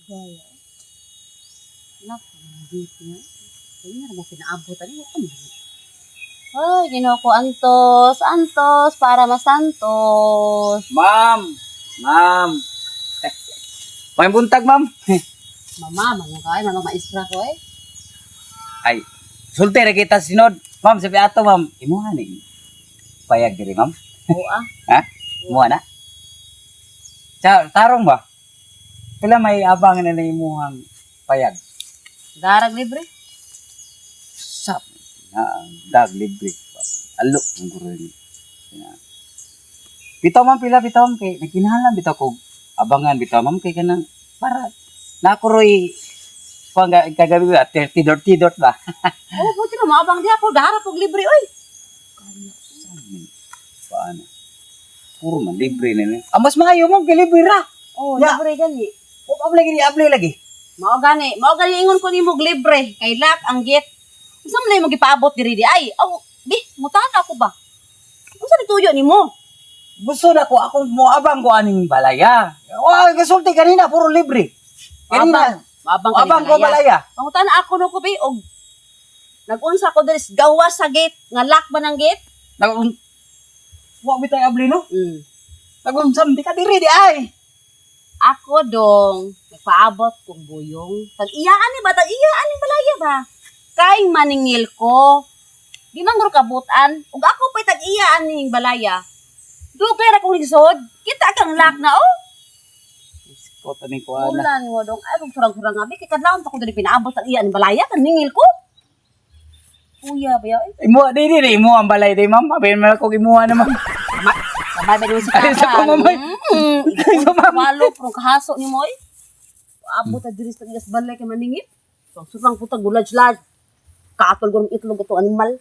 Kaya. Naku, dito nga. Kaya nga naman pinaabot. Ano yun? Ay, ginoko, Antos. Antos, para masantos. Ma'am! Ma'am! May buntag, ma'am. Mama, manong kaya, manong maestra ko eh. Ay, sulti na kita sinod. Ma'am, sabi ato, ma'am. Imuha ni. Payag diri, ma'am. Oo ah. Ha? Imuha na? Tarong ba? Kailan may abang na imuhang payag? Darag libre. Sap. Na, dag libre. Alok ang guro ni. Bitaw, ma'am, pila, bitaw, ma'am. Kay, nagkinahalan, bitaw ko. Abangan, bitaw, ma'am. Kay kanang, para, nakuroy, kagabi ba, 30 dot ba? Oo, buti na, maabang di ako. Darag kong libre, oy. Paano? Puro man, libre na na. Mas maayo, ma'am, kay libre ra. Oo, Ya. libre gani. O, ablay lagi. Mao gani ingon ko nimo libre kay lock ang gate. Unsa man mo gipaabot diri di ay? Aw, di mutahan ako ba? Unsa nituyo nimo? Gusto na ko, ako mo abang ko aning balaya. O, kasulti kanina, puro libre. Kanina, Maabang ko balaya. Pangutan ako no ko bi og nag-unsa ko diri gawas sa gate, nga lock ba ng gate? Wa bitay abli no? Mm. Nagunsam, di ka diri di ay. Ako dong nagpaabot kong buyong. Tag-iyaan ni ba? Tag-iyaan ni balaya ba? Kay maningil ko. Di man guro kabutan. Ug ako pa'y tag-iyaan ning balaya. Dugay ra kong lisod. Kita kang lock na oh. Kota ni ko ana. Wala ni mo dong. Ay, kung surang-surang nga. Kay kadlawon pa ko dali pinaabot tag-iyaan ni balaya. Kaningil ko. Kuya ba yun? Imo di imo ang balay di ma'am. Aben man ako gimuha naman. Sabay ba din sa Ay, sa kakan? kumamay. Sa ma'am. Walo, prong kahaso ni mo eh. Abot na diri sa tigas balay kay maningil. So, surang putag gulaj-laj. Kaatol gurong itlog ito animal.